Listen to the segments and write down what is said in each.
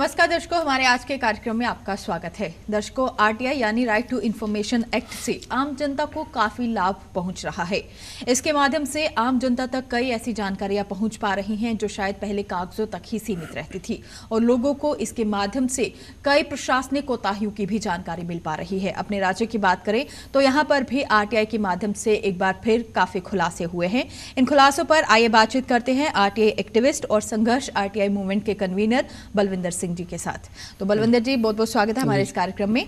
नमस्कार दर्शकों, हमारे आज के कार्यक्रम में आपका स्वागत है। दर्शकों, आरटीआई यानी राइट टू इंफॉर्मेशन एक्ट से आम जनता को काफी लाभ पहुंच रहा है। इसके माध्यम से आम जनता तक कई ऐसी जानकारियां पहुंच पा रही हैं जो शायद पहले कागजों तक ही सीमित रहती थी और लोगों को इसके माध्यम से कई प्रशासनिक कोताहियों की भी जानकारी मिल पा रही है। अपने राज्य की बात करें तो यहाँ पर भी आरटीआई के माध्यम से एक बार फिर काफी खुलासे हुए हैं। इन खुलासों पर आइए बातचीत करते हैं आरटीआई एक्टिविस्ट और संघर्ष आरटीआई मूवमेंट के कन्वीनर बलविंदर सिंह जी के साथ। तो बलविंदर जी, बहुत बहुत स्वागत है हमारे इस कार्यक्रम में।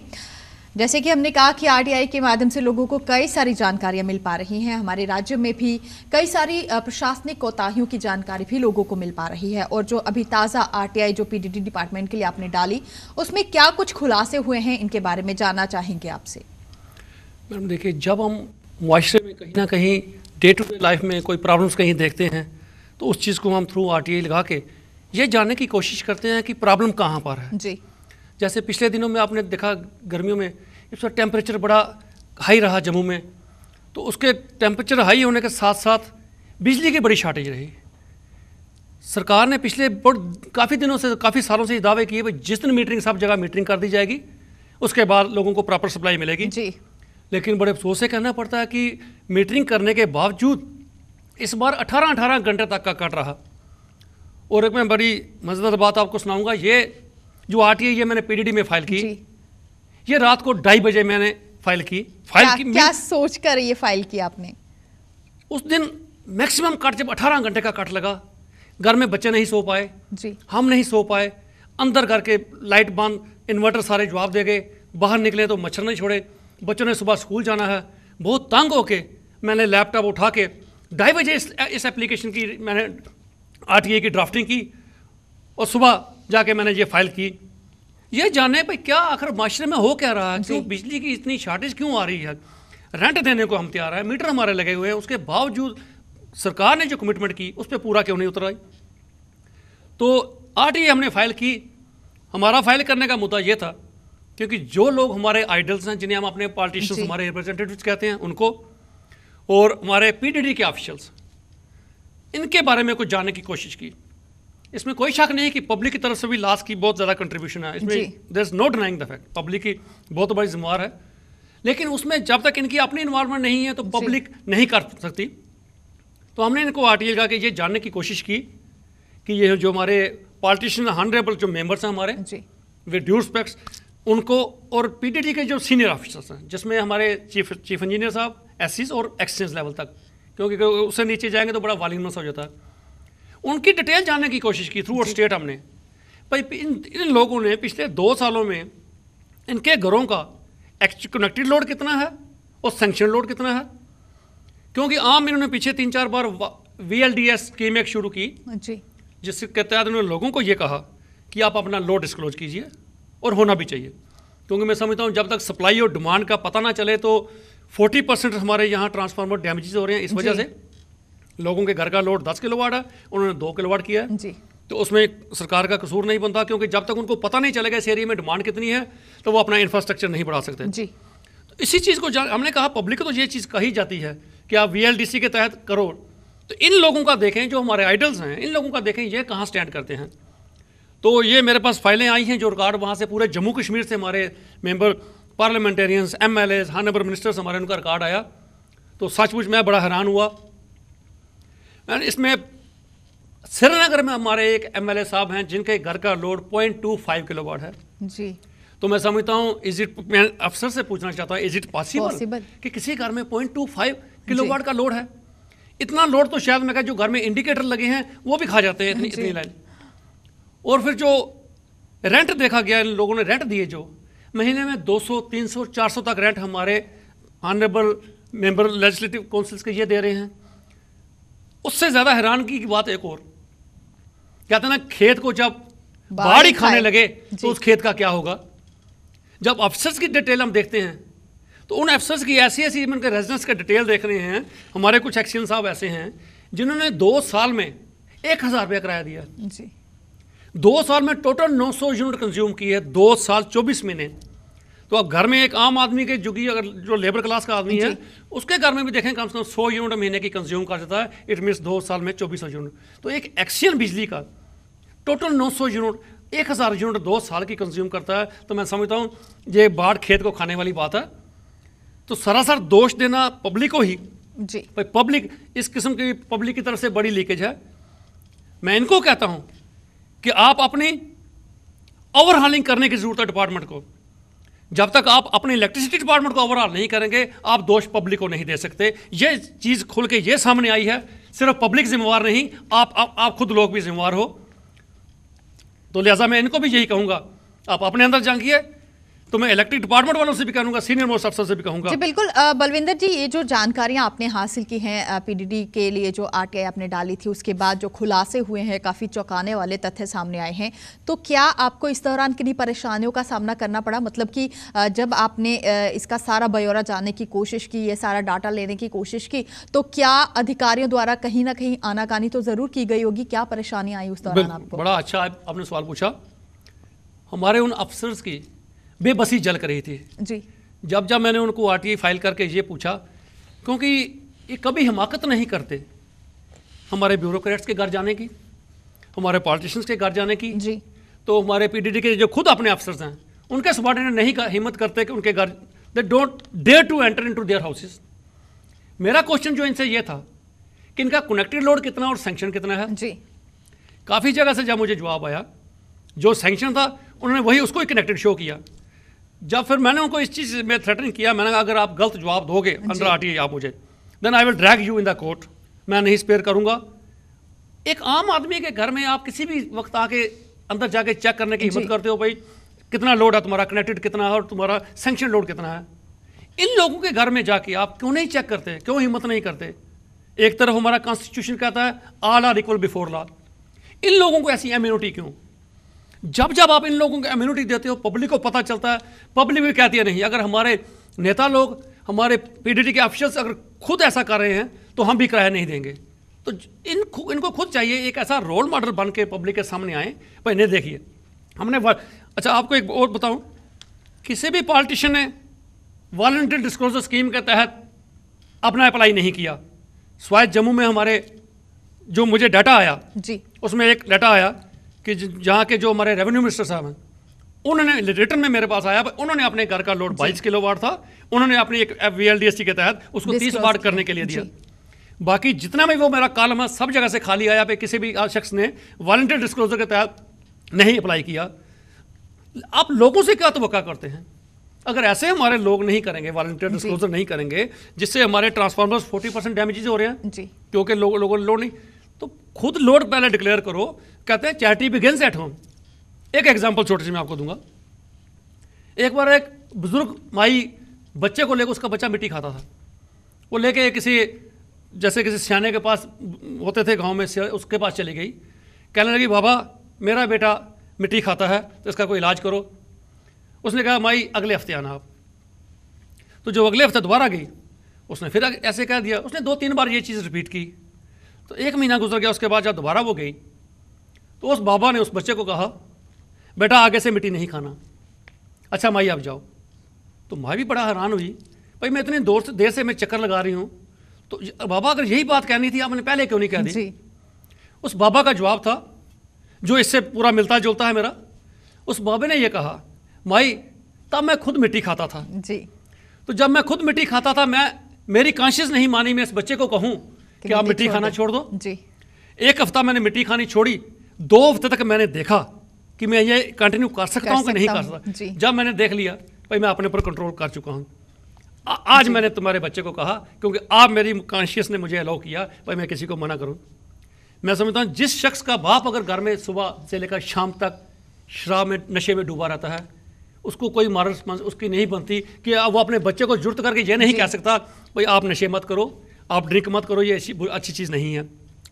जैसे कि हमने कहा कि आरटीआई के माध्यम से लोगों को कई सारी जानकारियां मिल पा रही हैं। हमारे राज्य में भी कई सारी प्रशासनिक कोताहियों की जानकारी भी लोगों को मिल पा रही है और जो अभी ताज़ा आरटीआई जो पीडीडी डिपार्टमेंट के लिए आपने डाली, उसमें क्या कुछ खुलासे हुए हैं, इनके बारे में जानना चाहेंगे आपसे। मैडम देखिए, जब हम मुआशरे में कहीं ना कहीं डे टू डे लाइफ में कोई प्रॉब्लम्स कहीं देखते हैं तो उस चीज़ को हम थ्रू आरटीआई लगा के ये जानने की कोशिश करते हैं कि प्रॉब्लम कहाँ पर है। जी, जैसे पिछले दिनों में आपने देखा गर्मियों में इस वक्त टेम्परेचर बड़ा हाई रहा जम्मू में, तो उसके टेम्परेचर हाई होने के साथ साथ बिजली की बड़ी शॉर्टेज रही। सरकार ने पिछले काफ़ी दिनों से, काफ़ी सालों से ये दावे किए भाई जिस दिन मीटरिंग सब जगह मीटरिंग कर दी जाएगी उसके बाद लोगों को प्रॉपर सप्लाई मिलेगी जी। लेकिन बड़े अफसोस से कहना पड़ता है कि मीटरिंग करने के बावजूद इस बार 18 घंटे तक का कट रहा। और एक मैं बड़ी मज़ेदार बात आपको सुनाऊंगा। ये जो आरटीआई ये मैंने पीडीडी में फाइल की, ये रात को 2:30 बजे मैंने फाइल की। क्या सोच कर ये फाइल की आपने? उस दिन मैक्सिमम कट, जब 18 घंटे का कट लगा, घर में बच्चे नहीं सो पाए जी, हम नहीं सो पाए, अंदर घर के लाइट बंद, इन्वर्टर सारे जवाब दे गए, बाहर निकले तो मच्छर नहीं छोड़े, बच्चों ने सुबह स्कूल जाना है। बहुत तंग होके मैंने लैपटॉप उठा के 2:30 बजे इस एप्लीकेशन की मैंने आरटीआई की ड्राफ्टिंग की और सुबह जाके मैंने ये फाइल की, ये जानने पे क्या आखिर माशरे में हो क्या रहा है, क्यों बिजली की इतनी शॉर्टेज क्यों आ रही है। रेंट देने को हम तैयार है, मीटर हमारे लगे हुए हैं, उसके बावजूद सरकार ने जो कमिटमेंट की उस पर पूरा क्यों नहीं उतर आई। तो आरटीआई हमने फाइल की। हमारा फाइल करने का मुद्दा ये था क्योंकि जो लोग हमारे आइडल्स हैं, जिन्हें हम अपने पॉलिटिशियंस, हमारे रिप्रेजेंटेटिव्स कहते हैं, उनको और हमारे पीडीडी के ऑफिशियल्स, इनके बारे में कुछ जानने की कोशिश की। इसमें कोई शक नहीं कि पब्लिक की तरफ से भी लास्ट की बहुत ज़्यादा कंट्रीब्यूशन है इसमें, there is no denying the fact, public की बहुत बड़ी जिम्मेवार है। लेकिन उसमें जब तक इनकी अपनी इन्वॉल्वमेंट नहीं है तो पब्लिक नहीं कर सकती। तो हमने इनको आरटीआई लगा के ये जानने की कोशिश की कि ये जो हमारे पॉलिटिशियन, हॉनरेबल जो मेंबर्स हैं हमारे, विद ड्यू रिस्पेक्ट्स उनको, और पीडीडी के जो सीनियर ऑफिसर्स हैं, जिसमें हमारे चीफ इंजीनियर साहब, एससीज और एक्सचेंज लेवल तक, क्योंकि उससे नीचे जाएंगे तो बड़ा वॉल्यूमस हो जाता है, उनकी डिटेल जानने की कोशिश की थ्रू आउट स्टेट हमने। भाई इन लोगों ने पिछले 2 सालों में इनके घरों का कनेक्टेड लोड कितना है और सैंक्शन लोड कितना है, क्योंकि आम इन्होंने पीछे 3-4 बार VLDS स्कीम एक शुरू की जिसके तहत उन्होंने लोगों को ये कहा कि आप अपना लोड डिस्क्लोज कीजिए, और होना भी चाहिए। क्योंकि मैं समझता हूँ जब तक सप्लाई और डिमांड का पता ना चले तो 40% हमारे यहाँ ट्रांसफार्मर डैमेजेस हो रहे हैं। इस वजह से लोगों के घर का लोड 10 किलोवाट है, उन्होंने 2 किलोवाट किया है जी। तो उसमें सरकार का कसूर नहीं बनता, क्योंकि जब तक उनको पता नहीं चलेगा इस एरिया में डिमांड कितनी है तो वो अपना इंफ्रास्ट्रक्चर नहीं बढ़ा सकते जी। तो इसी चीज़ को हमने कहा, पब्लिक को तो ये चीज़ कही जाती है कि आप VLDC के तहत करो, तो इन लोगों का देखें, जो हमारे आइडल्स हैं, इन लोगों का देखें ये कहाँ स्टैंड करते हैं। तो ये मेरे पास फाइलें आई हैं, जो रिकॉर्ड वहाँ से पूरे जम्मू कश्मीर से हमारे member, parliamentarians, MLAs, honourable ministers, हमारे उनका रिकॉर्ड आया। तो सचमुच मैं बड़ा हैरान हुआ। इसमें श्रीनगर में हमारे एक MLA साहब हैं जिनके घर का लोड 0.25 किलोवाट है जी। तो मैं समझता हूँ मैं अफसर से पूछना चाहता हूँ, इज इट पॉसिबल कि किसी घर में 0.25 किलोवाट का लोड है। इतना लोड तो शायद मैं जो घर में इंडिकेटर लगे हैं वो भी खा जाते हैं इतनी लाइन। और फिर जो रेंट देखा गया, इन लोगों ने रेंट दिए जो महीने में 200, 300, 400 तक रेंट हमारे ऑनरेबल मेंबर लेजिस्लेटिव काउंसिल्स के ये दे रहे हैं। उससे ज़्यादा हैरानगी की बात एक और, कहते हैं ना, खेत को जब बाढ़ ही खाने लगे तो उस खेत का क्या होगा। जब अफसर्स की डिटेल हम देखते हैं तो उन अफसर्स की ऐसी उनके रेजिडेंस का डिटेल देख रहे हैं। हमारे कुछ एक्शन साहब ऐसे हैं जिन्होंने 2 साल में 1000 रुपया किराया दिया जी। 2 साल में टोटल 900 यूनिट कंज्यूम की है, 2 साल 24 महीने। तो अब घर में एक आम आदमी के जुगी, अगर जो लेबर क्लास का आदमी है, उसके घर में भी देखें कम से कम 100 यूनिट महीने की कंज्यूम कर देता है। इट मीन्स 2 साल में 2400 यूनिट। तो एक एक्सियन बिजली का टोटल 900 यूनिट 1000 यूनिट 2 साल की कंज्यूम करता है, तो मैं समझता हूँ ये बाढ़ खेत को खाने वाली बात है। तो सरासर दोष देना पब्लिक को ही जी। भाई, पब्लिक इस किस्म की पब्लिक की तरफ से बड़ी लीकेज है। मैं इनको कहता हूँ कि आप अपनी ओवरहालिंग करने की जरूरत है डिपार्टमेंट को। जब तक आप अपने इलेक्ट्रिसिटी डिपार्टमेंट को ओवरऑल नहीं करेंगे, आप दोष पब्लिक को नहीं दे सकते। ये चीज़ खुल के ये सामने आई है, सिर्फ पब्लिक जिम्मेवार नहीं, आप खुद लोग भी जिम्मेवार हो। तो लिहाजा मैं इनको भी यही कहूँगा, आप अपने अंदर झांकिए। तो मैं इलेक्ट्रिक डिपार्टमेंट वालों से भी कहूँगा, सीनियर मोस्ट अफसर से भी कहूँगा। जी बिल्कुल। बलविंदर जी, ये जो जानकारियां आपने हासिल की हैं पीडीडी के लिए जो आरटीआई आपने डाली थी, उसके बाद जो खुलासे हुए हैं, काफ़ी चौंकाने वाले तथ्य सामने आए हैं, तो क्या आपको इस दौरान किन्हीं परेशानियों का सामना करना पड़ा? मतलब कि जब आपने इसका सारा ब्यौरा जानने की कोशिश की, ये सारा डाटा लेने की कोशिश की, तो क्या अधिकारियों द्वारा कहीं ना कहीं आनाकानी तो ज़रूर की गई होगी? क्या परेशानी आई उस दौरान आपको? बड़ा अच्छा आपने सवाल पूछा। हमारे उन अफसर्स की बेबसी जल कर रही थी जी। जब मैंने उनको आरटीआई फाइल करके ये पूछा, क्योंकि ये कभी हिमाकत नहीं करते हमारे ब्यूरोक्रेट्स के घर जाने की, हमारे पॉलिटिशियंस के घर जाने की जी। तो हमारे पीडीडी के जो खुद अपने अफसर्स हैं, उनके सबॉर्डिनेट नहीं हिम्मत करते कि उनके घर, they don't dare to enter into their houses. मेरा क्वेश्चन जो इनसे ये था कि इनका कनेक्टेड लोड कितना और सैंक्शन कितना है जी। काफ़ी जगह से जब मुझे जवाब आया, जो सैंक्शन था उन्होंने वही उसको ही कनेक्टेड शो किया। जब फिर मैंने उनको इस चीज़ में थ्रेटनिंग किया, मैंने कहा अगर आप गलत जवाब दोगे अंडर आरटीआई आप मुझे, then I will drag you in the court, मैं नहीं स्पेयर करूंगा। एक आम आदमी के घर में आप किसी भी वक्त आके अंदर जाके चेक करने की हिम्मत करते हो, भाई कितना लोड है तुम्हारा, कनेक्टेड कितना है और तुम्हारा सैंक्शन लोड कितना है। इन लोगों के घर में जाके आप क्यों नहीं चेक करते, क्यों हिम्मत नहीं करते? एक तरफ हमारा कॉन्स्टिट्यूशन कहता है all are equal before law, इन लोगों को ऐसी इम्यूनिटी क्यों? जब आप इन लोगों को इम्यूनिटी देते हो, पब्लिक को पता चलता है, पब्लिक भी कहती है नहीं, अगर हमारे नेता लोग, हमारे पीडीडी के ऑफिसर्स अगर खुद ऐसा कर रहे हैं तो हम भी किराया नहीं देंगे। तो इनको खुद चाहिए एक ऐसा रोल मॉडल बन के पब्लिक के सामने आए, भाई नहीं देखिए हमने अच्छा आपको एक और बताऊं, किसी भी पॉलिटिशियन ने वॉलंटियर डिस्क्लोजर स्कीम के तहत अपना अप्लाई नहीं किया, स्वायत्त जम्मू में हमारे जो मुझे डाटा आया जी, उसमें एक डाटा आया कि जहाँ के जो हमारे रेवेन्यू मिनिस्टर साहब हैं, उन्होंने रिटर्न में मेरे पास आया, उन्होंने अपने घर का लोड 22 किलोवाट था, उन्होंने अपनी एक VLDST के तहत उसको 30 वाट करने के लिए दिया। बाकी जितना भी वो मेरा कॉलम है सब जगह से खाली आया पे, किसी भी शख्स ने वॉलंटियर डिस्क्लोजर के तहत नहीं अप्लाई किया। आप लोगों से क्या तवक्का करते हैं? अगर ऐसे हमारे लोग नहीं करेंगे, वॉलंटियर डिस्क्लोजर नहीं करेंगे, जिससे हमारे ट्रांसफार्मर्स 40% डैमेजेस हो रहे हैं जी, क्योंकि लोगों ने लोड नहीं, तो खुद लोड पहले डिक्लेयर करो। कहते हैं चैरिटी बिगिंस एट होम। एक एग्जांपल छोटी सी मैं आपको दूंगा। एक बार एक बुजुर्ग माई बच्चे को लेकर, उसका बच्चा मिट्टी खाता था, वो लेके किसी सियाने के पास होते थे गांव में, उसके पास चली गई, कहने लगी बाबा मेरा बेटा मिट्टी खाता है तो इसका कोई इलाज करो। उसने कहा माई अगले हफ्ते आना आप। तो जो अगले हफ्ते दोबारा गई, उसने फिर ऐसे कह दिया। उसने 2-3 बार ये चीज़ रिपीट की। तो 1 महीना गुजर गया। उसके बाद जब दोबारा वो गई तो उस बाबा ने उस बच्चे को कहा बेटा आगे से मिट्टी नहीं खाना, अच्छा माई आप जाओ। तो माई भी बड़ा हैरान हुई, भाई मैं इतनी देर से मैं चक्कर लगा रही हूँ, तो बाबा अगर यही बात कहनी थी आपने पहले क्यों नहीं कह दी? उस बाबा का जवाब था जो इससे पूरा मिलता जुलता है मेरा। उस बाबे ने यह कहा माई तब मैं खुद मिट्टी खाता था जी, तो जब मैं खुद मिट्टी खाता था मेरी कॉन्शियस नहीं मानी मैं इस बच्चे को कहूँ कि आप मिट्टी खाना छोड़ दो जी। 1 हफ्ता मैंने मिट्टी खानी छोड़ी, 2 हफ्ते तक मैंने देखा कि मैं ये कंटिन्यू कर सकता हूँ कि नहीं कर सकता। जब मैंने देख लिया भाई मैं अपने ऊपर कंट्रोल कर चुका हूँ, आज मैंने तुम्हारे बच्चे को कहा क्योंकि आप मेरी कॉन्शियस ने मुझे अलाउ किया भाई मैं किसी को मना करूँ। मैं समझता हूँ जिस शख्स का बाप अगर घर में सुबह से लेकर शाम तक शराब में नशे में डूबा रहता है, उसको कोई मॉरल रिस्पॉन्स उसकी नहीं बनती कि वो अपने बच्चे को जुर्त करके ये नहीं कह सकता भाई आप नशे मत करो, आप ड्रिंक मत करो, ये अच्छी चीज़ नहीं है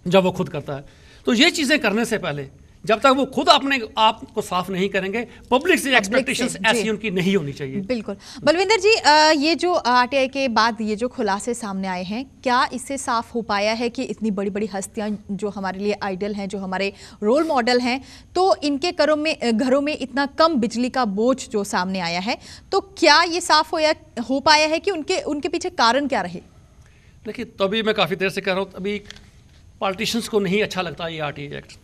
जब वो खुद करता है। तो ये चीज़ें करने से पहले जब तक वो खुद अपने आप को साफ नहीं करेंगे, पब्लिक से एक्सपेक्टेशंस ऐसी उनकी नहीं होनी चाहिए। बिल्कुल। बलविंदर जी, ये जो आरटीआई के बाद ये जो खुलासे सामने आए हैं, क्या इससे साफ हो पाया है कि इतनी बड़ी बड़ी हस्तियां जो हमारे लिए आइडल हैं, जो हमारे रोल मॉडल हैं, तो इनके घरों में इतना कम बिजली का बोझ जो सामने आया है, तो क्या ये साफ हो पाया है कि उनके पीछे कारण क्या रहे? देखिए तभी मैं काफ़ी देर से कह रहा हूँ, अभी पॉलिटिशियंस को नहीं अच्छा लगता ये आरटीआई एक्ट।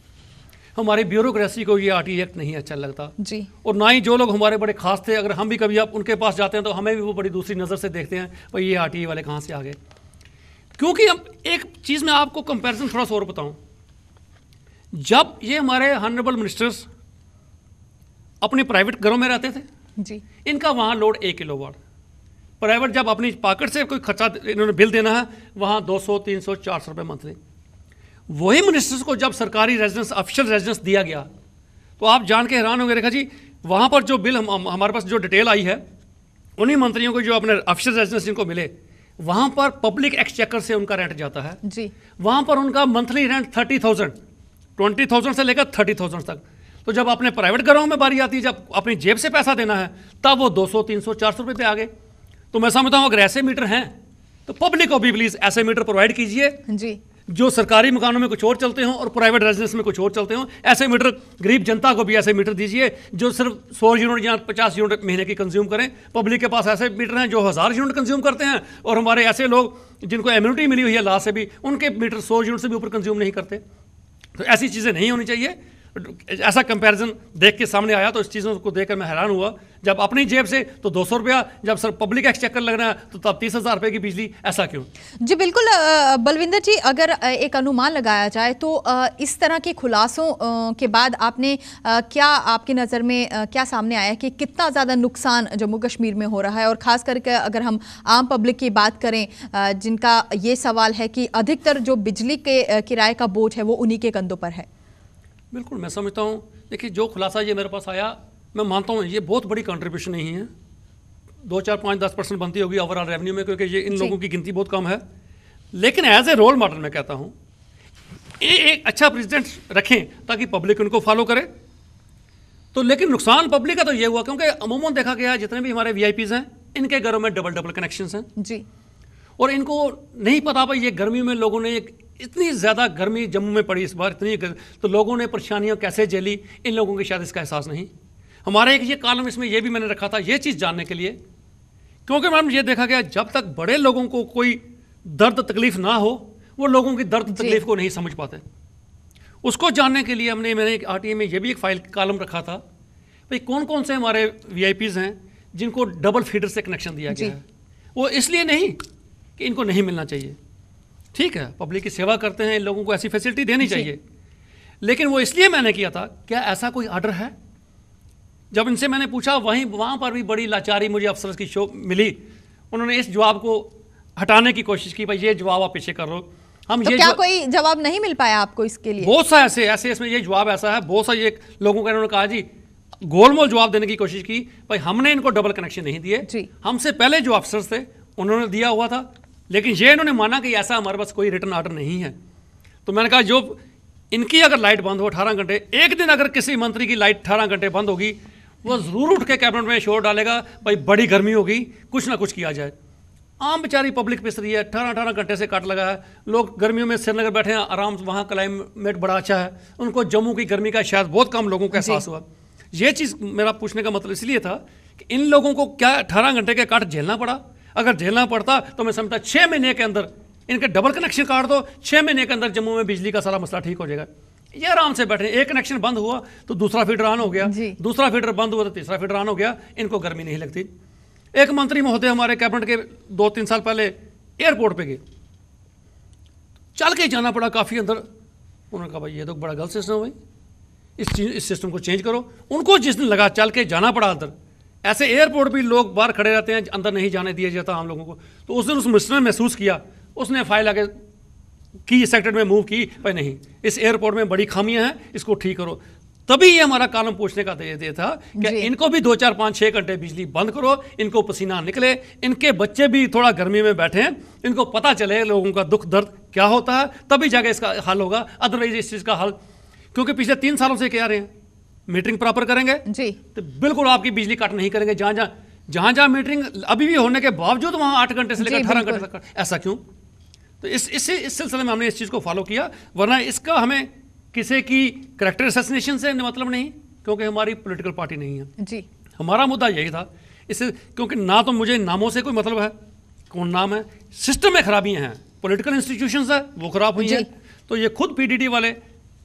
हमारी ब्यूरोक्रेसी को ये आरटीआई एक्ट नहीं अच्छा लगता जी। और ना ही जो लोग हमारे बड़े खास थे, अगर हम भी कभी आप उनके पास जाते हैं तो हमें भी वो बड़ी दूसरी नज़र से देखते हैं, भाई ये आरटीआई वाले कहाँ से आ गए। क्योंकि हम एक चीज़ में आपको कंपैरिजन थोड़ा सा और बताऊं, जब ये हमारे हॉनरेबल मिनिस्टर्स अपने प्राइवेट घरों में रहते थे जी, इनका वहाँ लोड 1 किलोवाट, प्राइवेट जब अपनी पॉकेट से कोई खर्चा इन्होंने बिल देना है वहाँ 200, 300, 400 रुपये मंथली। वही मिनिस्टर्स को जब सरकारी रेजिडेंस, ऑफिशियल रेजिडेंस दिया गया तो आप जान के हैरान होंगे, रेखा जी वहाँ पर जो बिल हमारे पास जो डिटेल आई है, उन्हीं मंत्रियों को जो अपने ऑफिशियल रेजिडेंस जिनको मिले, वहाँ पर पब्लिक एक्सचेकर से उनका रेंट जाता है जी। वहाँ पर उनका मंथली रेंट 30,000, 20,000 से लेकर 30,000 तक। तो जब अपने प्राइवेट घरों में बारी आती है, जब अपनी जेब से पैसा देना है, तब वो 200, 300, 400 रुपये पे आ गए। तो मैं समझता हूँ अगर ऐसे मीटर हैं तो पब्लिक को भी प्लीज़ ऐसे मीटर प्रोवाइड कीजिए जी, जो सरकारी मकानों में कुछ और चलते हों और प्राइवेट रेजिडेंस में कुछ और चलते हों। ऐसे मीटर गरीब जनता को भी ऐसे मीटर दीजिए जो सिर्फ 100 यूनिट या 50 यूनिट महीने की कंज्यूम करें। पब्लिक के पास ऐसे मीटर हैं जो 1000 यूनिट कंज्यूम करते हैं, और हमारे ऐसे लोग जिनको इम्यूनिटी मिली हुई है ला से भी, उनके मीटर 100 यूनिट से भी ऊपर कंज्यूम नहीं करते। तो ऐसी चीज़ें नहीं होनी चाहिए। ऐसा कंपैरिजन देख के सामने आया तो इस चीज़ों को देखकर मैं हैरान हुआ। जब अपनी जेब से तो 200 रुपया, जब सर पब्लिक एक्सचेकर लगना है तो तब 30,000 रुपये की बिजली, ऐसा क्यों? जी बिल्कुल। बलविंदर जी, अगर एक अनुमान लगाया जाए तो इस तरह के खुलासों के बाद आपने क्या, आपकी नज़र में क्या सामने आया कि कितना ज़्यादा नुकसान जम्मू कश्मीर में हो रहा है? और ख़ास करके अगर हम आम पब्लिक की बात करें, जिनका ये सवाल है कि अधिकतर जो बिजली के किराए का बोझ है वो उन्हीं के कंधों पर है। बिल्कुल, मैं समझता हूँ। देखिए, जो खुलासा ये मेरे पास आया, मैं मानता हूँ ये बहुत बड़ी कंट्रीब्यूशन नहीं है, 2, 4, 5, 10% बनती होगी ओवरऑल रेवेन्यू में, क्योंकि ये इन लोगों की गिनती बहुत कम है। लेकिन एज ए रोल मॉडल मैं कहता हूँ एक अच्छा प्रेसिडेंट रखें ताकि पब्लिक उनको फॉलो करे। तो लेकिन नुकसान पब्लिक का तो ये हुआ क्योंकि अमूमन देखा गया जितने भी हमारे वीआईपीज हैं, इनके घरों में डबल कनेक्शंस हैं जी, और इनको नहीं पता भाई ये गर्मी में लोगों ने इतनी ज़्यादा गर्मी जम्मू में पड़ी इस बार, तो लोगों ने परेशानियां कैसे झेली, इन लोगों की शायद इसका एहसास नहीं। हमारा एक ये कॉलम इसमें ये भी मैंने रखा था ये चीज़ जानने के लिए, क्योंकि मैडम ये देखा गया जब तक बड़े लोगों को कोई दर्द तकलीफ ना हो वो लोगों की दर्द तकलीफ को नहीं समझ पाते। उसको जानने के लिए मैंने एक आरटीआई में ये भी एक फाइल कॉलम रखा था, भाई कौन कौन से हमारे वीआईपीज हैं जिनको डबल फीडर से कनेक्शन दिया गया है। वो इसलिए नहीं कि इनको नहीं मिलना चाहिए, ठीक है, पब्लिक की सेवा करते हैं, इन लोगों को ऐसी फैसिलिटी देनी चाहिए, लेकिन वो इसलिए मैंने किया था, क्या ऐसा कोई ऑर्डर है? जब इनसे मैंने पूछा वहाँ पर भी बड़ी लाचारी मुझे अफसर की शो मिली। उन्होंने इस जवाब को हटाने की कोशिश की, भाई ये जवाब आप पीछे कर लो। हम तो ये क्या कोई जवाब नहीं मिल पाया आपको इसके लिए? बहुत सा ऐसे इसमें ये जवाब ऐसा है, बहुत सा ये लोगों का इन्होंने कहा जी गोलमोल जवाब देने की कोशिश की, भाई हमने इनको डबल कनेक्शन नहीं दिए, हमसे पहले जो अफसर्स थे उन्होंने दिया हुआ था, लेकिन ये इन्होंने माना कि ऐसा हमारे पास कोई रिटर्न ऑर्डर नहीं है। तो मैंने कहा जो इनकी अगर लाइट बंद हो 18 घंटे, एक दिन अगर किसी मंत्री की लाइट 18 घंटे बंद होगी, वो ज़रूर उठ के कैबिनेट में शोर डालेगा, भाई बड़ी गर्मी होगी, कुछ ना कुछ किया जाए। आम बेचारी पब्लिक पिस रही है, 18 घंटे से काट लगा है, लोग गर्मियों में श्रीनगर बैठे हैं आराम से, वहाँ क्लाइमेट बड़ा अच्छा है, उनको जम्मू की गर्मी का शायद बहुत कम लोगों को एहसास हुआ। ये चीज़ मेरा पूछने का मतलब इसलिए था कि इन लोगों को क्या 18 घंटे के काट झेलना पड़ा? अगर झेलना पड़ता तो मैं समझता 6 महीने के अंदर इनके डबल कनेक्शन काट दो, 6 महीने के अंदर जम्मू में बिजली का सारा मसला ठीक हो जाएगा। ये आराम से बैठे, एक कनेक्शन बंद हुआ तो दूसरा फीडर ऑन हो गया, दूसरा फीडर बंद हुआ तो तीसरा फीडर ऑन हो गया, इनको गर्मी नहीं लगती। एक मंत्री महोदय हमारे कैबिनेट के 2-3 साल पहले एयरपोर्ट पे गए, चल के जाना पड़ा काफ़ी अंदर। उन्होंने कहा भाई ये तो बड़ा गलत सिस्टम है, भाई इस सिस्टम को चेंज करो। उनको जिस दिन लगा चल के जाना पड़ा अंदर, ऐसे एयरपोर्ट भी लोग बाहर खड़े रहते हैं, अंदर नहीं जाने दिया जाता आम लोगों को। तो उस दिन उस मिनिस्टर ने महसूस किया, उसने फाइल आगे की सेक्टर में मूव की, भाई नहीं इस एयरपोर्ट में बड़ी खामियां हैं, इसको ठीक करो। तभी ये हमारा कॉलम पूछने का ये था कि इनको भी 2, 4, 5, 6 घंटे बिजली बंद करो, इनको पसीना निकले, इनके बच्चे भी थोड़ा गर्मी में बैठे हैं, इनको पता चले लोगों का दुख दर्द क्या होता है, तभी जाके इसका हल होगा। अदरवाइज इस चीज़ का हल, क्योंकि पिछले 3 सालों से कह रहे हैं मीटरिंग प्रॉपर करेंगे जी, तो बिल्कुल आपकी बिजली कट नहीं करेंगे। जहाँ मीटरिंग अभी भी होने के बावजूद वहाँ 8 घंटे से लेकर 18 घंटे तक, ऐसा क्यों? तो इस सिलसिले में हमने इस चीज़ को फॉलो किया, वरना इसका हमें किसी की करेक्टर असैसिनेशन से मतलब नहीं, क्योंकि हमारी पॉलिटिकल पार्टी नहीं है जी। हमारा मुद्दा यही था इससे, क्योंकि ना तो मुझे नामों से कोई मतलब है, कौन नाम है, सिस्टम में खराबियां हैं, पॉलिटिकल इंस्टीट्यूशंस है वो खराब हुई है। तो ये खुद पीडीडी वाले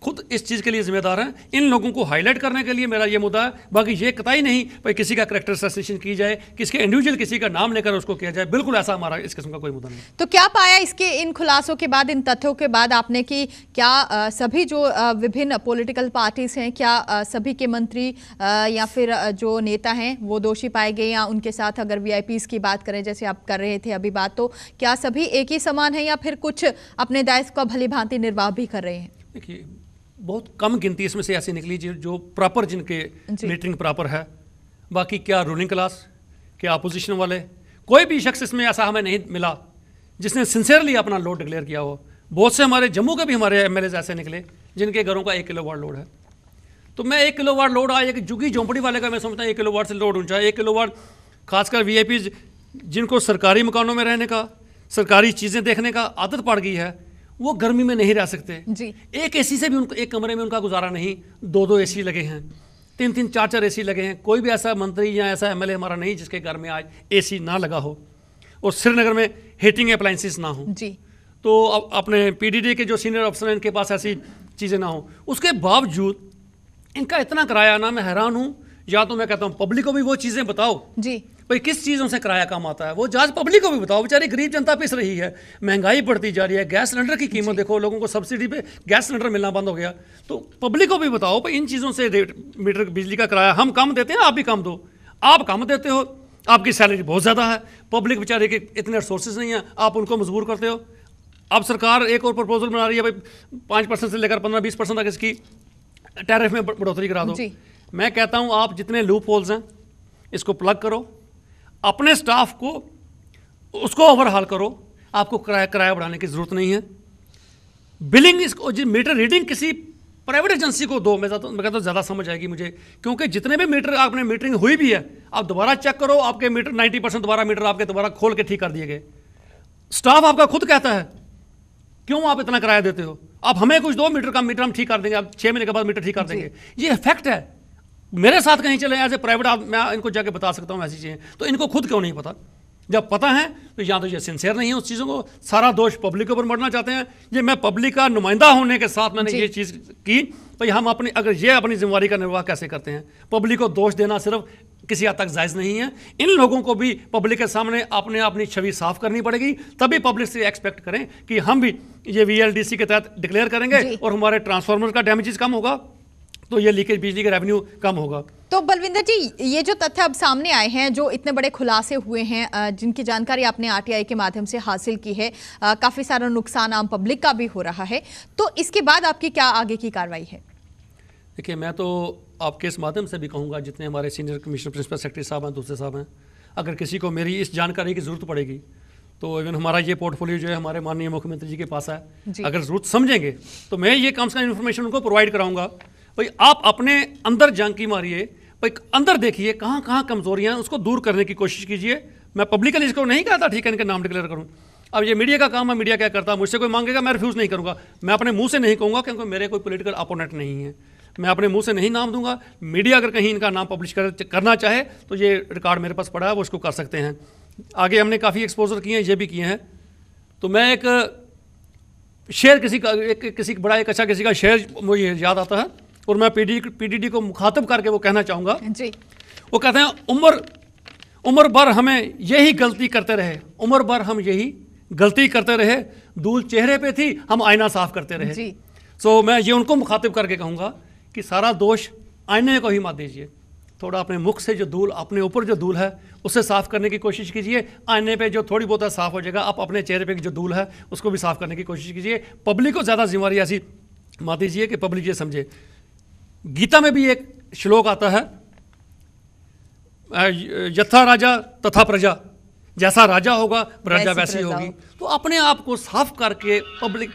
खुद इस चीज़ के लिए जिम्मेदार हैं। इन लोगों को हाईलाइट करने के लिए मेरा ये मुद्दा है। बाकी ये कतई नहीं भाई किसी का करैक्टर असैसिनेशन की जाए, किसके इंडिविजुअल किसी का नाम लेकर उसको किया जाए, बिल्कुल ऐसा हमारा इस किस्म का कोई मुद्दा नहीं। तो क्या पाया इसके इन खुलासों के बाद, इन तथ्यों के बाद आपने कि क्या सभी जो विभिन्न पॉलिटिकल पार्टीज हैं, क्या सभी के मंत्री या फिर जो नेता हैं वो दोषी पाए गए, या उनके साथ अगर वीआईपीज की बात करें जैसे आप कर रहे थे अभी बात, तो क्या सभी एक ही समान है या फिर कुछ अपने दायित्व का भली भांति निर्वाह भी कर रहे हैं? देखिए, बहुत कम गिनती इसमें से ऐसी निकली जो प्रॉपर, जिनके मीटिंग प्रॉपर है। बाकी क्या रूलिंग क्लास, क्या अपोजिशन वाले, कोई भी शख्स इसमें ऐसा हमें नहीं मिला जिसने सिंसियरली अपना लोड डिक्लेयर किया हो। बहुत से हमारे जम्मू के भी हमारे एमएलए ऐसे निकले जिनके घरों का 1 किलोवाट लोड है। तो मैं 1 किलोवाट लोड आया कि झुग्गी झोंपड़ी वाले का मैं समझता हूँ 1 किलोवाट से लोड ऊंचा है। 1 किलोवाट खासकर वीआईपी जिनको सरकारी मकानों में रहने का, सरकारी चीज़ें देखने का आदत पड़ गई है, वो गर्मी में नहीं रह सकते जी। एक एसी से भी उनको, एक कमरे में उनका गुजारा नहीं। 2-2 एसी लगे हैं, 3-3, 4-4 एसी लगे हैं। कोई भी ऐसा मंत्री या ऐसा एमएलए हमारा नहीं जिसके घर में आज एसी ना लगा हो और श्रीनगर में हीटिंग अप्लायंसेस ना हो जी। तो अपने पीडीडी के जो सीनियर अफसर हैं इनके पास ऐसी चीज़ें ना हो, उसके बावजूद इनका इतना किराया ना, मैं हैरान हूँ। या तो मैं कहता हूँ पब्लिक को भी वो चीज़ें बताओ जी भाई किस चीज़ों से किराया कम आता है, वो जांच पब्लिक को भी बताओ। बेचारी गरीब जनता पिस रही है, महंगाई बढ़ती जा रही है, गैस सिलेंडर की कीमत देखो, लोगों को सब्सिडी पे गैस सिलेंडर मिलना बंद हो गया। तो पब्लिक को भी बताओ भाई इन चीज़ों से मीटर बिजली का किराया हम कम देते हैं, आप भी कम दो। आप कम देते हो, आपकी सैलरी बहुत ज़्यादा है, पब्लिक बेचारे के इतने रिसोर्सेज नहीं है, आप उनको मजबूर करते हो। अब सरकार एक और प्रपोजल बना रही है भाई 5% से लेकर 15-20% तक इसकी टैरिफ में बढ़ोतरी करा दो। मैं कहता हूँ आप जितने लूप होल्स हैं इसको प्लग करो, अपने स्टाफ को उसको ओवरहाल करो, आपको किराया बढ़ाने की जरूरत नहीं है। बिलिंग इसको मीटर रीडिंग किसी प्राइवेट एजेंसी को दो, मैं कहता हूँ ज़्यादा समझ आएगी मुझे, क्योंकि जितने भी मीटर आपने मीटरिंग हुई भी है आप दोबारा चेक करो, आपके मीटर 90% दोबारा मीटर आपके दोबारा खोल के ठीक कर दिए गए। स्टाफ आपका खुद कहता है क्यों आप इतना किराया देते हो, आप हमें कुछ दो, मीटर का मीटर हम ठीक कर देंगे, आप 6 महीने के बाद मीटर ठीक कर देंगे। ये इफेक्ट है। मेरे साथ कहीं चले एज ए प्राइवेट, मैं इनको जाके बता सकता हूँ ऐसी चीज़ें, तो इनको खुद क्यों नहीं पता? जब पता है तो या तो ये सिंसियर नहीं है उस चीज़ों को, सारा दोष पब्लिक के ऊपर मढ़ना चाहते हैं। ये मैं पब्लिक का नुमाइंदा होने के साथ मैंने ये चीज़ की भाई, हम अपनी अगर ये अपनी जिम्मेवारी का निर्वाह कैसे करते हैं। पब्लिक को दोष देना सिर्फ किसी हद तक जायज़ नहीं है। इन लोगों को भी पब्लिक के सामने अपनी छवि साफ करनी पड़ेगी, तभी पब्लिक से एक्सपेक्ट करें कि हम भी ये VLDC के तहत डिक्लेयर करेंगे और हमारे ट्रांसफार्मर का डैमेजेस कम होगा तो ये लीकेज बिजली का रेवेन्यू कम होगा। तो बलविंदर जी, ये जो तथ्य अब सामने आए हैं, जो इतने बड़े खुलासे हुए हैं, जिनकी जानकारी आपने RTI के माध्यम से हासिल की है, काफ़ी सारा नुकसान आम पब्लिक का भी हो रहा है, तो इसके बाद आपकी क्या आगे की कार्रवाई है? देखिए, मैं तो आपके इस माध्यम से भी कहूँगा, जितने हमारे सीनियर कमिश्नर, प्रिंसिपल सेक्रेटरी साहब हैं, दूसरे साहब हैं, अगर किसी को मेरी इस जानकारी की ज़रूरत पड़ेगी तो इवन हमारा ये पोर्टफोलियो जो है हमारे माननीय मुख्यमंत्री जी के पास है, अगर ज़रूरत समझेंगे तो मैं ये कम से कम इन्फॉर्मेशन उनको प्रोवाइड कराऊंगा। भाई आप अपने अंदर झांकी मारिए, भाई अंदर देखिए कहाँ कहाँ कमजोरियाँ हैं, उसको दूर करने की कोशिश कीजिए। मैं पब्लिकली इसको नहीं कहता ठीक है इनके नाम डिक्लेयर करूँ, अब ये मीडिया का काम है, मीडिया क्या करता है, मुझसे कोई मांगेगा मैं रिफ्यूज़ नहीं करूँगा, मैं अपने मुँह से नहीं कहूँगा क्योंकि मेरे कोई पोलिटिकल अपोनेंट नहीं है, मैं अपने मुंह से नहीं नाम दूंगा। मीडिया अगर कहीं इनका नाम पब्लिश करना चाहे तो ये रिकॉर्ड मेरे पास पड़ा है, वो इसको कर सकते हैं। आगे हमने काफ़ी एक्सपोजर किए हैं, ये भी किए हैं। तो मैं एक शेयर किसी बड़ा एक अच्छा किसी का शेयर मुझे याद आता है और मैं पीडीडी को मुखातब करके वो कहना चाहूँगा जी। वो कहते हैं उम्र भर हमें यही गलती करते रहे, उम्र भर हम यही गलती करते रहे, धूल चेहरे पे थी हम आईना साफ करते रहे जी। सो मैं ये उनको मुखातिब करके कहूँगा कि सारा दोष आईने को ही मत दीजिए, थोड़ा अपने मुख से जो धूल, अपने ऊपर जो धूल है उससे साफ करने की कोशिश कीजिए। आईने पे जो थोड़ी बहुत साफ हो जाएगा, आप अपने चेहरे पे जो धूल है उसको भी साफ करने की कोशिश कीजिए। पब्लिक को ज़्यादा जिम्मेवारी ऐसी मत दीजिए कि पब्लिक ये समझे। गीता में भी एक श्लोक आता है, यथा राजा तथा प्रजा, जैसा राजा होगा प्रजा वैसी होगी। तो अपने आप को साफ करके पब्लिक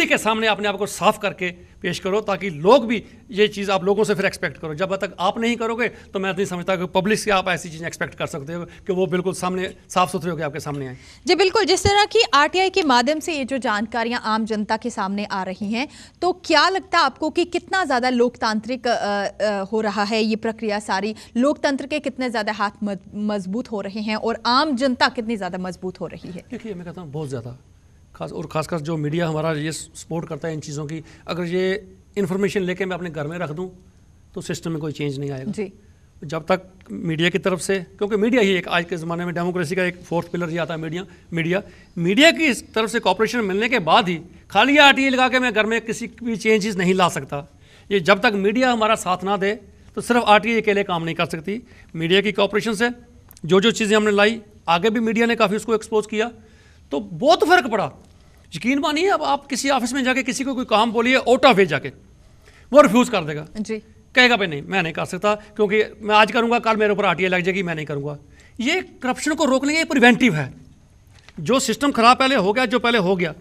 के सामने अपने आप को साफ करके पेश करो, ताकि लोग भी ये चीज़ आप लोगों से फिर एक्सपेक्ट करो। जब तक आप नहीं करोगे तो मैं नहीं समझता कि पब्लिक से आप ऐसी चीज़ें एक्सपेक्ट कर सकते हो कि वो बिल्कुल सामने साफ सुथरे होकर आपके सामने आए। जी बिल्कुल, जिस तरह की RTI के माध्यम से ये जो जानकारियां आम जनता के सामने आ रही हैं, तो क्या लगता है आपको कि कितना ज़्यादा लोकतांत्रिक हो रहा है ये प्रक्रिया सारी? लोकतंत्र के कितने ज़्यादा हाथ मजबूत हो रहे हैं और आम जनता कितनी ज़्यादा मजबूत हो रही है? देखिए, मैं कहता हूँ बहुत ज़्यादा। खासकर जो मीडिया हमारा ये सपोर्ट करता है इन चीज़ों की, अगर ये इन्फॉर्मेशन लेके मैं अपने घर में रख दूं तो सिस्टम में कोई चेंज नहीं आएगा जी। जब तक मीडिया की तरफ से, क्योंकि मीडिया ही एक आज के ज़माने में डेमोक्रेसी का एक फोर्थ पिलर ही आता है मीडिया की तरफ से कॉपरेशन मिलने के बाद ही खाली आरटीआई लगा के मैं घर में किसी भी चेंजेस नहीं ला सकता। ये जब तक मीडिया हमारा साथ ना दे तो सिर्फ आरटीआई अकेले काम नहीं कर सकती। मीडिया की कॉपरेशन से जो चीज़ें हमने लाई, आगे भी मीडिया ने काफ़ी उसको एक्सपोज किया तो बहुत फ़र्क पड़ा। यकीन मानिए, अब आप किसी ऑफिस में जाके किसी को कोई काम बोलिए आउट ऑफ वे जाके, वो रिफ्यूज़ कर देगा जी, कहेगा भाई नहीं मैं नहीं कर सकता, क्योंकि मैं आज करूंगा कल मेरे ऊपर आरटीआई लग जाएगी, मैं नहीं करूंगा। ये करप्शन को रोकने का प्रिवेंटिव है। जो सिस्टम खराब पहले हो गया, जो पहले हो गया,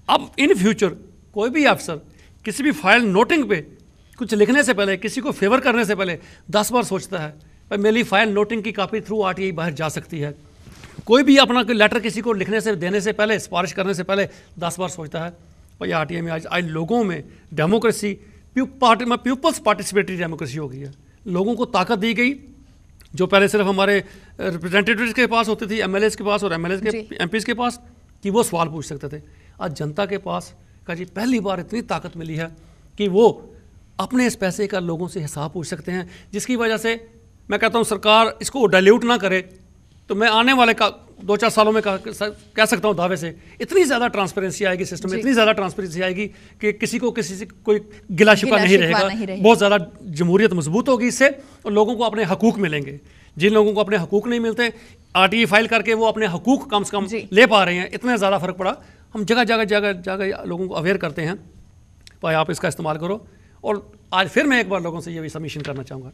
अब इन फ्यूचर कोई भी अफसर किसी भी फाइल नोटिंग पे कुछ लिखने से पहले, किसी को फेवर करने से पहले 10 बार सोचता है भाई मेरी फाइल नोटिंग की कॉपी थ्रू आरटीआई बाहर जा सकती है। कोई भी अपना कोई लेटर किसी को लिखने से, देने से पहले, सिफारिश करने से पहले 10 बार सोचता है भाई आरटीआई में आज लोगों में डेमोक्रेसी, पीपल्स पार्टिसिपेटरी डेमोक्रेसी हो गई है। लोगों को ताकत दी गई जो पहले सिर्फ हमारे रिप्रेजेंटेटिव्स के पास होती थी, एमएलएस के पास और एमएलएस के एमपीज के पास, कि वो सवाल पूछ सकते थे। आज जनता के पास का जी पहली बार इतनी ताकत मिली है कि वो अपने इस पैसे का लोगों से हिसाब पूछ सकते हैं, जिसकी वजह से मैं कहता हूँ सरकार इसको डाइल्यूट ना करे तो मैं आने वाले 2-4 सालों में कह सकता हूँ दावे से इतनी ज़्यादा ट्रांसपेरेंसी आएगी सिस्टम में, इतनी ज़्यादा ट्रांसपेरेंसी आएगी कि किसी से कोई गिला शिकवा नहीं रहेगा। बहुत ज़्यादा जमहूरियत मजबूत होगी इससे, और लोगों को अपने हकूक़ मिलेंगे। जिन लोगों को अपने हकूक़ नहीं मिलते, आरटीआई फाइल करके वो अपने हकूक़ कम से कम ले पा रहे हैं, इतना ज़्यादा फ़र्क पड़ा। हम जगह लोगों को अवेयर करते हैं भाई आप इसका इस्तेमाल करो। और आज फिर मैं एक बार लोगों से ये भी सबमिशन करना चाहूँगा,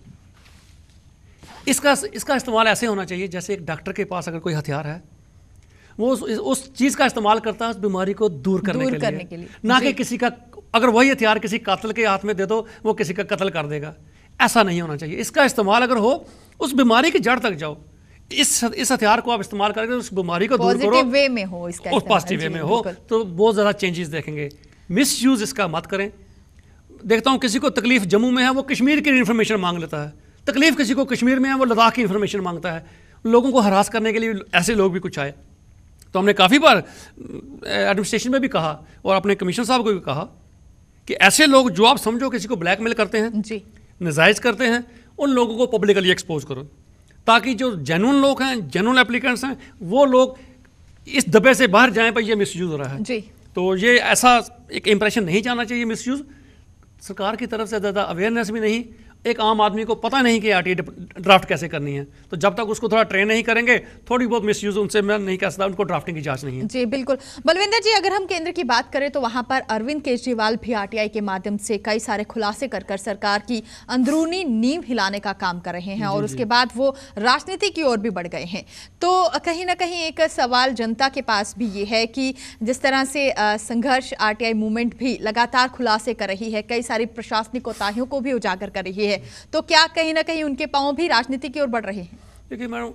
इसका इस्तेमाल ऐसे होना चाहिए जैसे एक डॉक्टर के पास अगर कोई हथियार है, वो उस चीज़ का इस्तेमाल करता है उस बीमारी को दूर करने के लिए, ना कि किसी का, अगर वही हथियार किसी कातिल के हाथ में दे दो वो किसी का कत्ल कर देगा। ऐसा नहीं होना चाहिए। इसका इस्तेमाल अगर हो उस बीमारी की जड़ तक जाओ, इस हथियार को आप इस्तेमाल करके उस बीमारी को दूर करो, पॉजिटिव वे में हो, इसका पॉजिटिव वे में हो, तो बहुत ज़्यादा चेंजेस देखेंगे। मिस यूज़ इसका मत करें। देखता हूँ किसी को तकलीफ जम्मू में है, वो कश्मीर की इन्फॉर्मेशन मांग लेता है। तकलीफ किसी को कश्मीर में है, वो लद्दाख की इन्फॉर्मेशन मांगता है। लोगों को हरास करने के लिए ऐसे लोग भी कुछ आए। तो हमने काफ़ी बार एडमिनिस्ट्रेशन में भी कहा और अपने कमिश्नर साहब को भी कहा कि ऐसे लोग जो आप समझो किसी को ब्लैकमेल करते हैं जी, नजायज़ करते हैं, उन लोगों को पब्लिकली एक्सपोज करो, ताकि जो जेन्युइन लोग हैं, जेन्युइन एप्लीकेंट्स हैं, वो लोग इस दबे से बाहर जाएं पर ये मिसयूज़ हो रहा है जी। तो ये ऐसा एक इंप्रेशन नहीं जाना चाहिए मिसयूज़। सरकार की तरफ से ज़्यादा अवेयरनेस भी नहीं, एक आम आदमी को पता नहीं कि आरटीआई ड्राफ्ट कैसे करनी है, तो जब तक उसको थोड़ा ट्रेन नहीं करेंगे, थोड़ी बहुत मिसयूज उनसे मैं नहीं कह सकता, उनको ड्राफ्टिंग की जांच नहीं है। जी बिल्कुल। बलविंदर जी, अगर हम केंद्र की बात करें तो वहां पर अरविंद केजरीवाल भी आरटीआई के माध्यम से कई सारे खुलासे कर सरकार की अंदरूनी नींव हिलाने का काम कर रहे हैं और उसके बाद वो राजनीति की ओर भी बढ़ गए हैं। तो कहीं ना कहीं एक सवाल जनता के पास भी ये है कि जिस तरह से संघर्ष आरटीआई मूवमेंट भी लगातार खुलासे कर रही है, कई सारी प्रशासनिक कोताहियों को भी उजागर कर रही है, तो क्या कहीं ना कहीं उनके पांव भी राजनीति की ओर बढ़ रहे हैं? देखिए मैडम,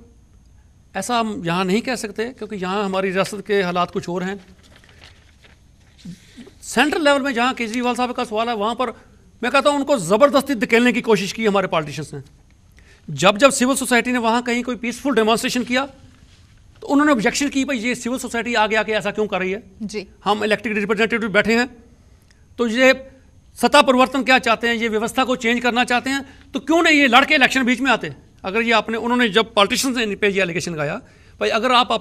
ऐसा हम यहाँ नहीं कह सकते क्योंकि यहाँ हमारी रियासत के हालात कुछ और हैं। सेंट्रल लेवल में जहाँ केजरीवाल साहब का सवाल है, वहाँ पर मैं कहता हूँ उनको ज़बरदस्ती धकेलने की कोशिश की हमारे पॉलिटिशियंस ने। जब सिविल सोसाइटी ने वहाँ कहीं कोई पीसफुल डेमोन्स्ट्रेशन किया तो उन्होंने ऑब्जेक्शन की, भाई ये सिविल सोसाइटी आगे आके ऐसा क्यों कर रही है जी, हम इलेक्टेड रिप्रेजेंटेटिव बैठे हैं, तो ये सत्ता परिवर्तन क्या चाहते हैं, ये व्यवस्था को चेंज करना चाहते हैं, तो क्यों नहीं ये लड़के इलेक्शन बीच में आते। अगर ये उन्होंने जब पॉलिटिशियंस पे ये एलिगेशन लगाया, भाई अगर आप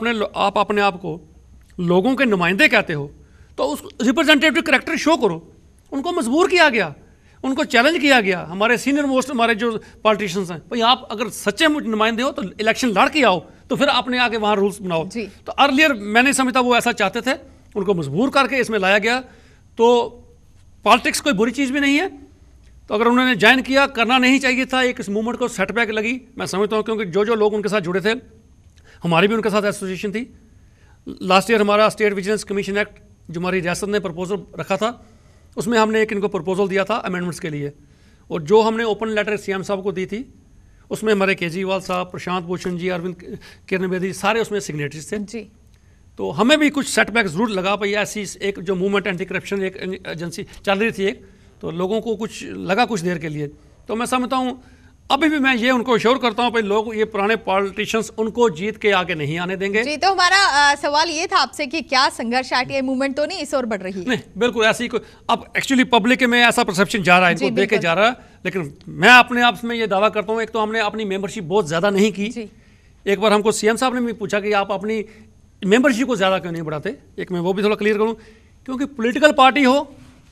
अपने आप को लोगों के नुमाइंदे कहते हो तो उस रिप्रेजेंटेटिव कैरेक्टर शो करो। उनको मजबूर किया गया, उनको चैलेंज किया गया, हमारे सीनियर मोस्ट हमारे जो पॉलिटिशियंस हैं, भाई आप अगर सच्चे नुमाइंदे हो तो इलेक्शन लड़ के आओ, तो फिर अपने आगे वहाँ रूल्स बनाओ। तो अर्लियर मैंने समझता वो ऐसा चाहते थे, उनको मजबूर करके इसमें लाया गया। तो पॉलिटिक्स कोई बुरी चीज़ भी नहीं है, तो अगर उन्होंने ज्वाइन किया, करना नहीं चाहिए था। एक इस मूवमेंट को सेटबैक लगी, मैं समझता हूँ, क्योंकि जो लोग उनके साथ जुड़े थे, हमारी भी उनके साथ एसोसिएशन थी। लास्ट ईयर हमारा स्टेट विजिलेंस कमीशन एक्ट जो हमारी रियासत ने प्रपोजल रखा था, उसमें हमने एक इनको प्रपोजल दिया था अमेंडमेंट्स के लिए, और जो हमने ओपन लेटर सीएम साहब को दी थी, उसमें हमारे केजरीवाल साहब, प्रशांत भूषण जी, अरविंद किरण बेदी, सारे उसमें सिग्नेटरीज थे जी। तो हमें भी कुछ सेटबैक ज़रूर लगा, भाई ऐसी एक जो मूवमेंट एंटी करप्शन एक एजेंसी चल रही थी एक, तो लोगों को कुछ लगा कुछ देर के लिए। तो मैं समझता हूँ अभी भी मैं ये उनको श्योर करता हूँ भाई लोग ये पुराने पॉलिटिशियंस उनको जीत के आगे नहीं आने देंगे। जी, तो हमारा सवाल ये था आपसे कि क्या संघर्ष आरटीआई मूवमेंट तो नहीं इस ओर बढ़ रही है? नहीं, बिल्कुल ऐसी कोई, अब एक्चुअली पब्लिक में ऐसा परसेप्शन जा रहा है, इनको देखे जा रहा है, लेकिन मैं अपने आप में ये दावा करता हूँ, एक तो हमने अपनी मेंबरशिप बहुत ज्यादा नहीं की। एक बार हमको सीएम साहब ने भी पूछा कि आप अपनी मेंबरशिप को ज्यादा क्यों नहीं बढ़ाते, एक मैं वो भी थोड़ा क्लियर करूँ, क्योंकि पॉलिटिकल पार्टी हो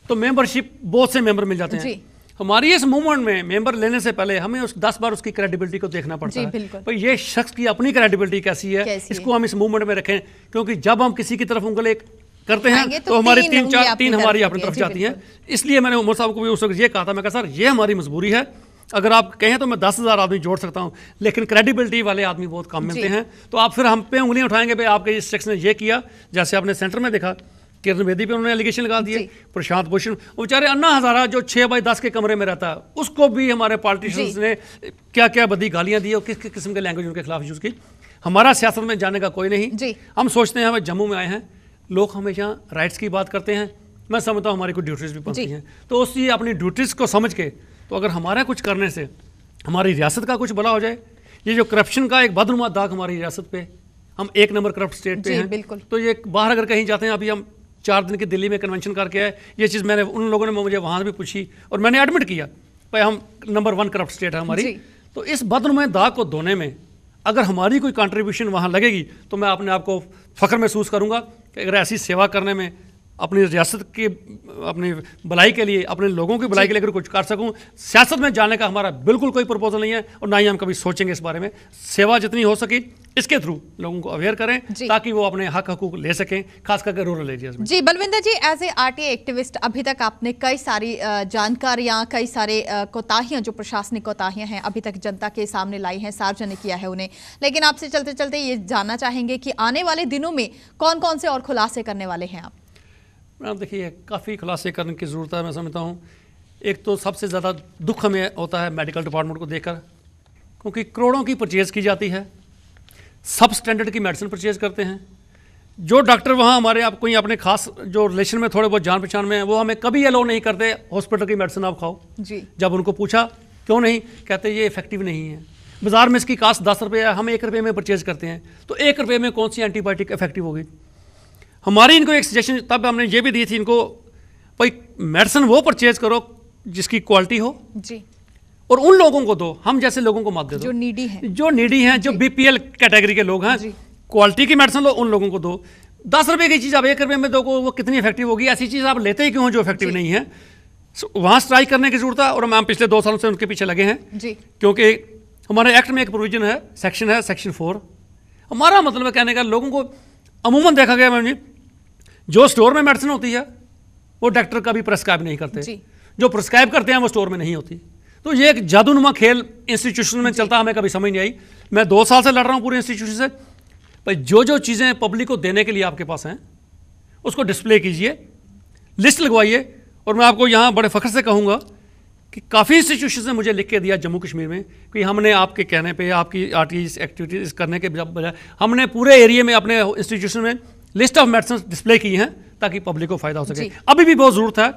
तो मेंबरशिप बहुत से मेंबर मिल जाते हैं। हमारी इस मूवमेंट में मेंबर लेने से पहले हमें 10 बार उसकी क्रेडिबिलिटी को देखना पड़ता है, भाई ये शख्स की अपनी क्रेडिबिलिटी कैसी है, इसको हम इस मूवमेंट में रखें, क्योंकि जब हम किसी की तरफ उंगली करते हैं तो हमारी तीन हमारी अपनी तरफ जाती हैं। इसलिए मैंने उमर साहब को भी उस वक्त ये कहा था, मैं कहा सर ये हमारी मजबूरी है, अगर आप कहें तो मैं 10,000 आदमी जोड़ सकता हूं, लेकिन क्रेडिबिलिटी वाले आदमी बहुत कम मिलते हैं, तो आप फिर हम पे उंगलियां उठाएंगे भाई आपके इस शख्स ने ये किया। जैसे आपने सेंटर में देखा किरण बेदी पे उन्होंने एलिगेशन लगा दिए, प्रशांत भूषण, वो बेचारे अन्ना हजारा जो 6x10 के कमरे में रहता है उसको भी हमारे पॉलिटिशियंस ने क्या क्या बदी गालियां दी और किस किस किस्म के लैंग्वेज उनके खिलाफ यूज की। हमारा सियासत में जाने का कोई नहीं, हम सोचते हैं हमें जम्मू में आए हैं, लोग हमेशा राइट्स की बात करते हैं, मैं समझता हूँ हमारी कोई ड्यूटीज भी बनती हैं, तो उसी अपनी ड्यूटीज को समझ के, तो अगर हमारा कुछ करने से हमारी रियासत का कुछ भला हो जाए, ये जो करप्शन का एक बदनुमा दाग हमारी रियासत पे, हम 1 नंबर करप्ट स्टेट पे हैं, तो ये बाहर अगर कहीं जाते हैं, अभी हम 4 दिन की दिल्ली में कन्वेंशन करके आए, ये चीज़ मैंने उन लोगों ने मुझे वहाँ भी पूछी और मैंने एडमिट किया भाई हम नंबर 1 करप्ट स्टेट है हमारी, तो इस बदनुमा दाग को धोने में अगर हमारी कोई कंट्रीब्यूशन वहाँ लगेगी तो मैं अपने आप को फख्र महसूस करूँगा कि अगर ऐसी सेवा करने में अपनी रियासत की अपनी भलाई के लिए, अपने लोगों की भलाई के लिए अगर कुछ कर सकूं, सियासत में जाने का हमारा बिल्कुल कोई प्रपोजल नहीं है और ना ही हम कभी सोचेंगे इस बारे में। सेवा जितनी हो सकी इसके थ्रू लोगों को अवेयर करें ताकि वो अपने हक हकूक ले सकें, खास करके रूरल एरियाज में। जी बलविंदर जी, एज ए आरटीआई एक्टिविस्ट अभी तक आपने कई सारी जानकारियां, कई सारे कोताहियां जो प्रशासनिक कोताहियां हैं अभी तक जनता के सामने लाई हैं, सार्वजनिक किया है उन्हें, लेकिन आपसे चलते चलते ये जानना चाहेंगे कि आने वाले दिनों में कौन कौन से और खुलासे करने वाले हैं आप? मैडम देखिए, काफ़ी खुलासे करने की ज़रूरत है, मैं समझता हूँ। एक तो सबसे ज़्यादा दुख हमें होता है मेडिकल डिपार्टमेंट को देखकर, क्योंकि करोड़ों की परचेज़ की जाती है, सब स्टैंडर्ड की मेडिसिन परचेज़ करते हैं। जो डॉक्टर वहाँ हमारे आप कोई अपने खास जो रिलेशन में थोड़े बहुत जान पहचान में है, वो हमें कभी अलाउ नहीं करते हॉस्पिटल की मेडिसिन आप खाओ जी। जब उनको पूछा क्यों नहीं, कहते ये इफेक्टिव नहीं है, बाजार में इसकी कास्ट 10 रुपये है, हम 1 रुपये में परचेज़ करते हैं, तो 1 रुपये में कौन सी एंटीबायोटिक इफेक्टिव होगी। हमारी इनको एक सजेशन तब हमने ये भी दी थी इनको, भाई मेडिसिन वो परचेज करो जिसकी क्वालिटी हो जी, और उन लोगों को दो, हम जैसे लोगों को मत दे दो जो नीडी हैं, जो बीपीएल कैटेगरी के लोग हैं, क्वालिटी की मेडिसिन लो, उन लोगों को दो। 10 रुपये की चीज़ आप 1 रुपये में दो, वो कितनी इफेक्टिव होगी, ऐसी चीज़ आप लेते ही क्यों हो जो इफेक्टिव नहीं है। वहाँ स्ट्राइक करने की जरूरत है और हम पिछले 2 सालों से उनके पीछे लगे हैं जी, क्योंकि हमारे एक्ट में एक प्रोविजन है, सेक्शन 4। हमारा मतलब कहने का, लोगों को अमूमन देखा गया मैम जी, जो स्टोर में मेडिसिन होती है वो डॉक्टर का भी प्रेस्क्राइब नहीं करते, जो प्रेस्क्राइब करते हैं वो स्टोर में नहीं होती। तो ये एक जादूनुमा खेल इंस्टीट्यूशन में चलता, हमें कभी समझ नहीं आई। मैं 2 साल से लड़ रहा हूँ पूरे इंस्टीट्यूशन से, भाई जो चीज़ें पब्लिक को देने के लिए आपके पास हैं उसको डिस्प्ले कीजिए, लिस्ट लगवाइए। और मैं आपको यहाँ बड़े फख्र से कहूँगा कि काफ़ी इंस्टीट्यूशन ने मुझे लिख के दिया जम्मू कश्मीर में कि हमने आपके कहने पर, आपकी आरटीआई एक्टिविटीज़ करने के बजाय हमने पूरे एरिया में अपने इंस्टीट्यूशन में लिस्ट ऑफ मेडिसिन डिस्प्ले की हैं ताकि पब्लिक को फायदा हो सके। अभी भी बहुत जरूरत है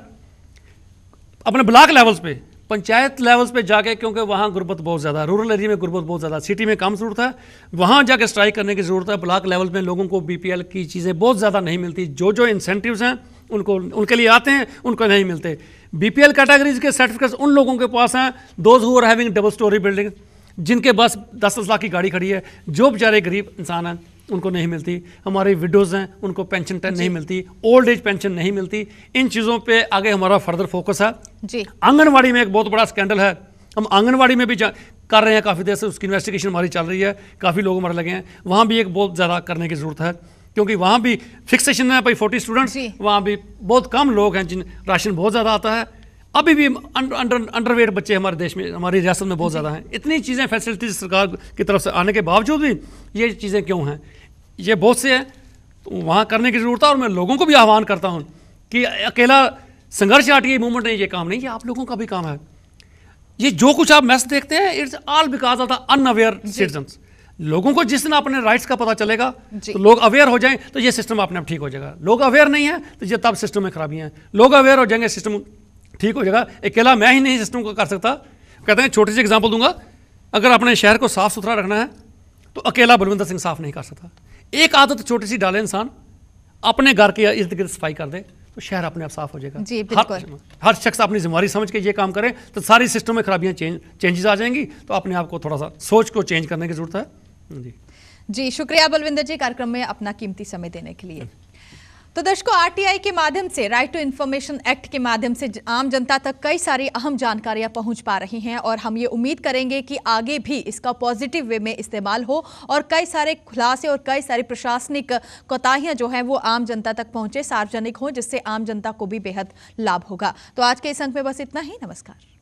अपने ब्लॉक लेवल्स पे, पंचायत लेवल्स पे जाके, क्योंकि वहाँ गुर्बत बहुत ज़्यादा, रूरल एरिया में गुर्बत बहुत ज़्यादा, सिटी में कम जरूरत है, वहाँ जाके स्ट्राइक करने की ज़रूरत है। ब्लॉक लेवल में लोगों को बीपीएल की चीज़ें बहुत ज़्यादा नहीं मिलती, जो इंसेंटिव्स हैं उनको उनके लिए आते हैं उनको नहीं मिलते। बीपीएल कैटेगरीज के सर्टिफिकेट्स उन लोगों के पास हैं, those who are having double storey building, जिनके पास 10-10 लाख की गाड़ी खड़ी है, जो बेचारे गरीब इंसान हैं उनको नहीं मिलती। हमारी विडोज़ हैं उनको पेंशन नहीं मिलती, ओल्ड एज पेंशन नहीं मिलती। इन चीज़ों पे आगे हमारा फर्दर फोकस है जी। आंगनवाड़ी में एक बहुत बड़ा स्कैंडल है, हम आंगनवाड़ी में भी कर रहे हैं, काफ़ी देर से उसकी इन्वेस्टिगेशन हमारी चल रही है, काफ़ी लोग हमारे लगे हैं, वहाँ भी एक बहुत ज़्यादा करने की ज़रूरत है, क्योंकि वहाँ भी फिक्सेशन है भाई 40 स्टूडेंट्स, वहाँ भी बहुत कम लोग हैं जिन राशन बहुत ज़्यादा आता है। अभी भी अंडरवेट बच्चे हमारे देश में, हमारी रियासत में बहुत ज़्यादा हैं। इतनी चीज़ें फैसिलिटीज सरकार की तरफ से आने के बावजूद भी ये चीज़ें क्यों हैं, ये बहुत से हैं, तो वहाँ करने की ज़रूरत है। और मैं लोगों को भी आह्वान करता हूँ कि अकेला संघर्ष आरटीआई मूवमेंट ने ये काम नहीं, ये आप लोगों का भी काम है। ये जो कुछ आप मैसेज देखते हैं, it's all because of the unaware citizens. लोगों को जिस दिन अपने राइट्स का पता चलेगा तो लोग अवेयर हो जाएं तो ये सिस्टम अपने आप ठीक हो जाएगा। लोग अवेयर नहीं है तो ये तब सिस्टम में खराबी है। लोग अवेयर हो जाएंगे, सिस्टम ठीक हो जाएगा। अकेला मैं ही नहीं सिस्टम को कर सकता। कहते हैं, छोटी सी एग्जांपल दूंगा, अगर अपने शहर को साफ सुथरा रखना है तो अकेला बलविंदर सिंह साफ नहीं कर सकता। एक आदत छोटी सी डाले इंसान, अपने घर के इर्द गिर्द सफाई कर दे तो शहर अपने आप साफ हो जाएगा। जी बिल्कुल। हर शख्स अपनी जिम्मेदारी समझ के ये काम करे तो सारी सिस्टम में खराबियां चेंजेस आ जाएंगी। तो अपने आप को थोड़ा सा सोच को चेंज करने की जरूरत है। जी शुक्रिया बलविंदर जी, कार्यक्रम में अपना कीमती समय देने के लिए। तो दर्शकों, आरटीआई के माध्यम से, राइट टू इंफॉर्मेशन एक्ट के माध्यम से आम जनता तक कई सारी अहम जानकारियां पहुंच पा रही हैं और हम ये उम्मीद करेंगे कि आगे भी इसका पॉजिटिव वे में इस्तेमाल हो और कई सारे खुलासे और कई सारी प्रशासनिक कोताहियां जो हैं वो आम जनता तक पहुंचे, सार्वजनिक हो, जिससे आम जनता को भी बेहद लाभ होगा। तो आज के इस अंक में बस इतना ही। नमस्कार।